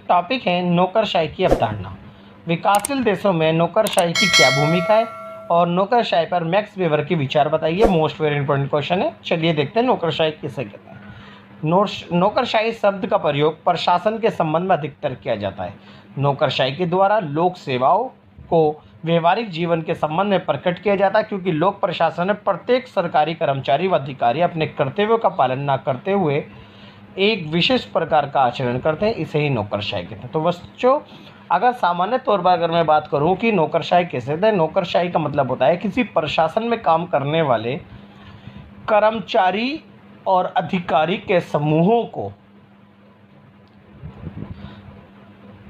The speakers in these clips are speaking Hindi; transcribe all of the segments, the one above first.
टॉपिक है नौकरशाही की अवधारणा। विकासशील देशों में नौकरशाही की क्या भूमिका है और नौकरशाही पर मैक्स वेबर के विचार बताइए। मोस्ट वेरी इंपॉर्टेंट क्वेश्चन है। चलिए देखते हैं नौकरशाही किसे कहते हैं। नौकरशाही शब्द का प्रयोग प्रशासन के संबंध में अधिकतर किया जाता है। नौकरशाही के द्वारा लोक सेवाओं को व्यवहारिक जीवन के संबंध में प्रकट किया जाता है, क्योंकि लोक प्रशासन में प्रत्येक सरकारी कर्मचारी व अधिकारी अपने कर्तव्यों का पालन न करते हुए एक विशेष प्रकार का आचरण करते हैं। इसे ही नौकरशाही कहते हैं। तो बच्चों, अगर सामान्य तौर पर अगर मैं बात करूं कि नौकरशाही कैसे है, नौकरशाही का मतलब होता है किसी प्रशासन में काम करने वाले कर्मचारी और अधिकारी के समूहों को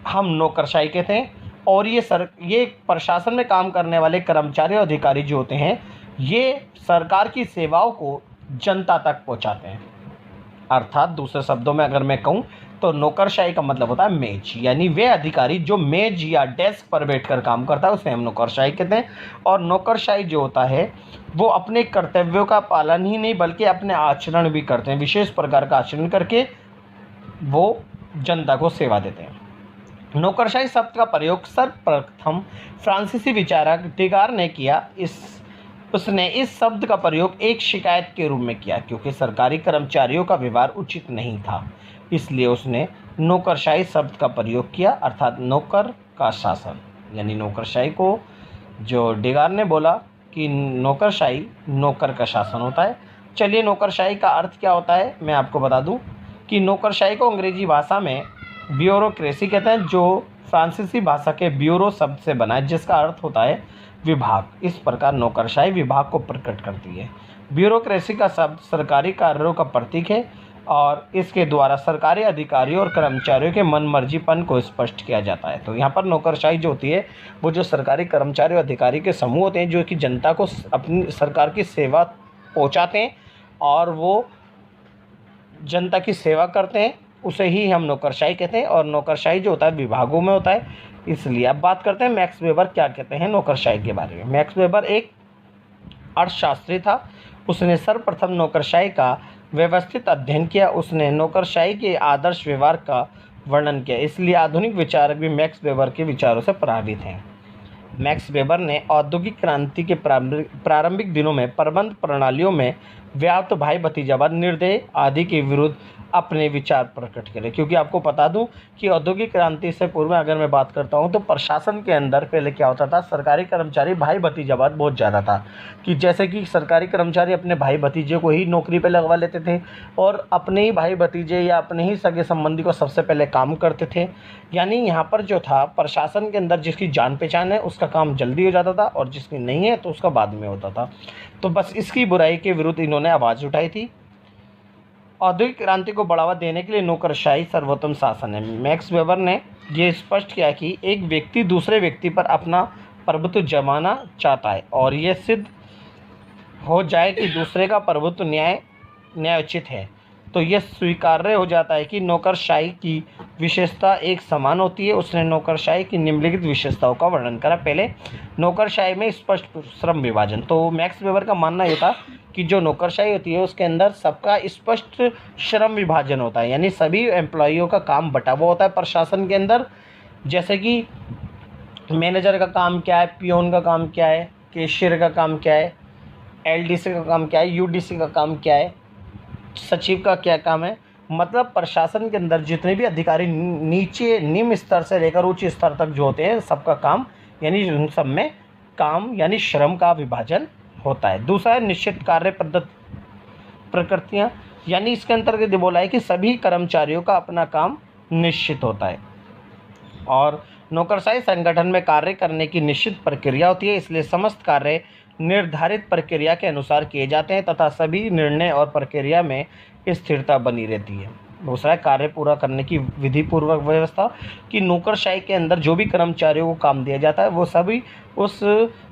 हम नौकरशाही कहते हैं। और ये प्रशासन में काम करने वाले कर्मचारी और अधिकारी जो होते हैं, ये सरकार की सेवाओं को जनता तक पहुंचाते हैं। अर्थात दूसरे शब्दों में अगर मैं कहूं तो नौकरशाही का मतलब होता है मेज, यानी वे अधिकारी जो मेज या डेस्क पर बैठकर काम करता है उसे हम नौकरशाही कहते हैं। और नौकरशाही जो होता है वो अपने कर्तव्यों का पालन ही नहीं बल्कि अपने आचरण भी करते हैं। विशेष प्रकार का आचरण करके वो जनता को सेवा देते हैं। नौकरशाही शब्द का प्रयोग सर्वप्रथम फ्रांसीसी विचारक डिगार ने किया। उसने इस शब्द का प्रयोग एक शिकायत के रूप में किया, क्योंकि सरकारी कर्मचारियों का व्यवहार उचित नहीं था, इसलिए उसने नौकरशाही शब्द का प्रयोग किया, अर्थात नौकर का शासन। यानी नौकरशाही को जो डिगार ने बोला कि नौकरशाही नौकर का शासन होता है। चलिए नौकरशाही का अर्थ क्या होता है मैं आपको बता दूं कि नौकरशाही को अंग्रेजी भाषा में ब्यूरोक्रेसी कहते हैं, जो फ्रांसीसी भाषा के ब्यूरो शब्द से बना है, जिसका अर्थ होता है विभाग। इस प्रकार नौकरशाही विभाग को प्रकट करती है। ब्यूरोक्रेसी का शब्द सरकारी कार्यों का प्रतीक है और इसके द्वारा सरकारी अधिकारियों और कर्मचारियों के मनमर्जीपन को स्पष्ट किया जाता है। तो यहाँ पर नौकरशाही जो होती है वो जो सरकारी कर्मचारी और अधिकारी के समूह होते हैं जो कि जनता को अपनी सरकार की सेवा पहुँचाते हैं और वो जनता की सेवा करते हैं, उसे ही हम नौकरशाही कहते हैं। और नौकरशाही जो होता है विभागों में होता है। इसलिए अब बात करते हैं मैक्स वेबर क्या कहते हैं नौकरशाही के बारे में। मैक्स वेबर एक अर्थशास्त्री था। उसने सर्वप्रथम नौकरशाही का व्यवस्थित अध्ययन किया। उसने नौकरशाही के आदर्श व्यवहार का वर्णन किया, इसलिए आधुनिक विचारक भी मैक्स वेबर के विचारों से प्रभावित हैं। मैक्स वेबर ने औद्योगिक क्रांति के प्रारंभिक दिनों में प्रबंध प्रणालियों में व्याप्त भाई भतीजावाद, निर्दय आदि के विरुद्ध अपने विचार प्रकट करें। क्योंकि आपको बता दूं कि औद्योगिक क्रांति से पूर्व अगर मैं बात करता हूं तो प्रशासन के अंदर पहले क्या होता था, सरकारी कर्मचारी भाई भतीजावाद बहुत ज़्यादा था। कि जैसे कि सरकारी कर्मचारी अपने भाई भतीजे को ही नौकरी पे लगवा लेते थे और अपने ही भाई भतीजे या अपने ही सगे संबंधी को सबसे पहले काम करते थे। यानी यहाँ पर जो था प्रशासन के अंदर जिसकी जान पहचान है उसका काम जल्दी हो जाता था और जिसकी नहीं है तो उसका बाद में होता था। तो बस इसकी बुराई के विरुद्ध इन्होंने आवाज़ उठाई थी। औद्योगिक क्रांति को बढ़ावा देने के लिए नौकरशाही सर्वोत्तम शासन है। मैक्स वेबर ने ये स्पष्ट किया कि एक व्यक्ति दूसरे व्यक्ति पर अपना प्रभुत्व जमाना चाहता है और यह सिद्ध हो जाए कि दूसरे का प्रभुत्व न्यायोचित है तो यह स्वीकार्य हो जाता है कि नौकरशाही की विशेषता एक समान होती है। उसने नौकरशाही की निम्नलिखित विशेषताओं का वर्णन करा। पहले नौकरशाही में स्पष्ट श्रम विभाजन। तो मैक्स वेबर का मानना ये था कि जो नौकरशाही होती है उसके अंदर सबका स्पष्ट श्रम विभाजन होता है, यानी सभी एम्प्लॉइयों का काम बटा हुआ होता है प्रशासन के अंदर। जैसे कि मैनेजर का काम क्या है, पियोन का काम क्या है, कैशियर का काम क्या है, एलडीसी का काम क्या है, यूडीसी का काम क्या है, सचिव का क्या काम है। मतलब प्रशासन के अंदर जितने भी अधिकारी नीचे निम्न स्तर से लेकर उच्च स्तर तक जो होते हैं सबका काम यानी उन सब में काम यानी श्रम का विभाजन होता है। दूसरा है निश्चित कार्य पद्धति प्रकृतियाँ, यानी इसके अंतर्गत बोला है कि सभी कर्मचारियों का अपना काम निश्चित होता है और नौकरशाही संगठन में कार्य करने की निश्चित प्रक्रिया होती है, इसलिए समस्त कार्य निर्धारित प्रक्रिया के अनुसार किए जाते हैं तथा सभी निर्णय और प्रक्रिया में स्थिरता बनी रहती है। दूसरा है कार्य पूरा करने की विधि पूर्वक व्यवस्था कि नौकरशाही के अंदर जो भी कर्मचारियों को काम दिया जाता है वो सभी उस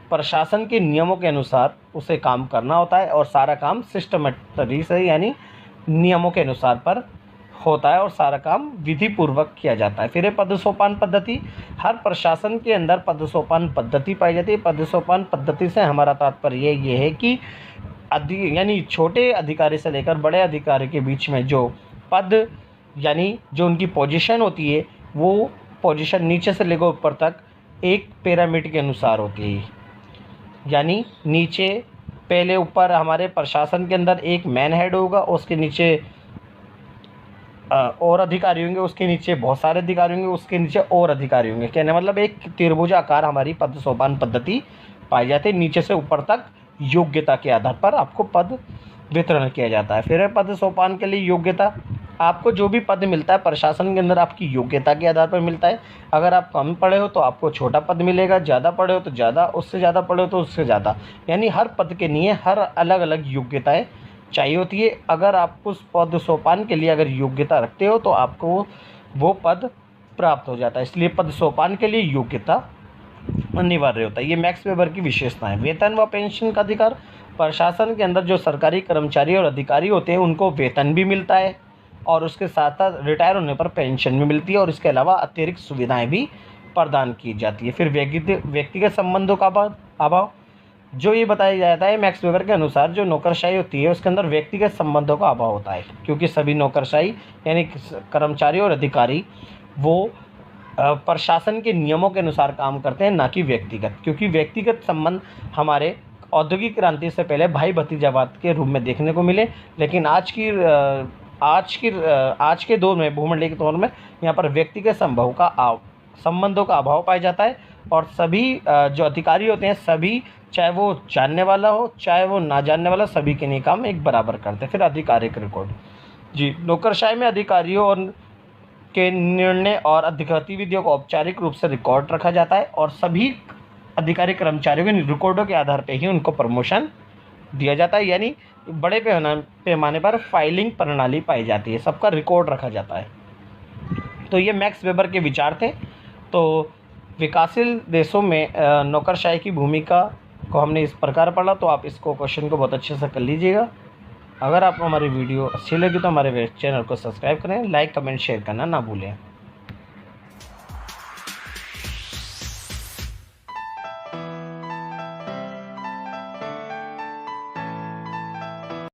प्रशासन के नियमों के अनुसार उसे काम करना होता है और सारा काम सिस्टमेटिक से यानी नियमों के अनुसार पर होता है और सारा काम विधि पूर्वक किया जाता है। फिर पदसोपान पद्धति, हर प्रशासन के अंदर पदसोपान पद्धति पाई जाती है। पदसोपान पद्धति से हमारा तात्पर्य ये है कि यानी छोटे अधिकारी से लेकर बड़े अधिकारी के बीच में जो पद यानी जो उनकी पोजीशन होती है वो पोजीशन नीचे से लेकर ऊपर तक एक पिरामिड के अनुसार होती है। यानी नीचे पहले ऊपर हमारे प्रशासन के अंदर एक मैन हेड होगा, उसके नीचे और अधिकारी होंगे, उसके नीचे बहुत सारे अधिकारी होंगे, उसके नीचे और अधिकारी होंगे। कहने मतलब एक त्रिभुज आकार हमारी पद सोपान पद्धति पाई जाती है। नीचे से ऊपर तक योग्यता के आधार पर आपको पद वितरण किया जाता है। फिर पद सोपान के लिए योग्यता, आपको जो भी पद मिलता है प्रशासन के अंदर आपकी योग्यता के आधार पर मिलता है। अगर आप कम पढ़े हो तो आपको छोटा पद मिलेगा, ज़्यादा पढ़े हो तो ज़्यादा, उससे ज़्यादा पढ़े हो तो उससे ज़्यादा। यानी हर पद के लिए हर अलग अलग योग्यताएं चाहिए होती है। अगर आप उस पद सोपान के लिए अगर योग्यता रखते हो तो आपको वो पद प्राप्त हो जाता है। इसलिए पद सोपान के लिए योग्यता अनिवार्य होता है। ये मैक्स वेबर की विशेषता है। वेतन व पेंशन का अधिकार, प्रशासन के अंदर जो सरकारी कर्मचारी और अधिकारी होते हैं उनको वेतन भी मिलता है और उसके साथ साथ रिटायर होने पर पेंशन भी मिलती है और इसके अलावा अतिरिक्त सुविधाएं भी प्रदान की जाती है। फिर व्यक्तिगत संबंधों का अभाव, जो ये बताया जाता है मैक्स वेबर के अनुसार, जो नौकरशाही होती है उसके अंदर व्यक्तिगत संबंधों का अभाव होता है, क्योंकि सभी नौकरशाही यानी कर्मचारी और अधिकारी वो प्रशासन के नियमों के अनुसार काम करते हैं, ना कि व्यक्तिगत। क्योंकि व्यक्तिगत संबंध हमारे औद्योगिक क्रांति से पहले भाई भतीजावाद के रूप में देखने को मिले, लेकिन आज के दौर में, भूमंडलीय के दौर में, यहाँ पर व्यक्तिगत संबंधों का अभाव पाया जाता है। और सभी जो अधिकारी होते हैं सभी, चाहे वो जानने वाला हो चाहे वो ना जानने वाला, सभी के लिए काम एक बराबर करते हैं। फिर आधिकारिक रिकॉर्ड, जी नौकरशाही में अधिकारियों और के निर्णय और गतिविधियों को औपचारिक रूप से रिकॉर्ड रखा जाता है और सभी अधिकारी कर्मचारियों के रिकॉर्डों के आधार पर ही उनको प्रमोशन दिया जाता है। यानी बड़े पैमाने पर फाइलिंग प्रणाली पाई जाती है, सबका रिकॉर्ड रखा जाता है। तो ये मैक्स वेबर के विचार थे। तो विकासशील देशों में नौकरशाही की भूमिका को हमने इस प्रकार पढ़ा। तो आप इसको क्वेश्चन को बहुत अच्छे से कर लीजिएगा। अगर आपको हमारी वीडियो अच्छी लगी तो हमारे चैनल को सब्सक्राइब करें, लाइक कमेंट शेयर करना ना भूलें।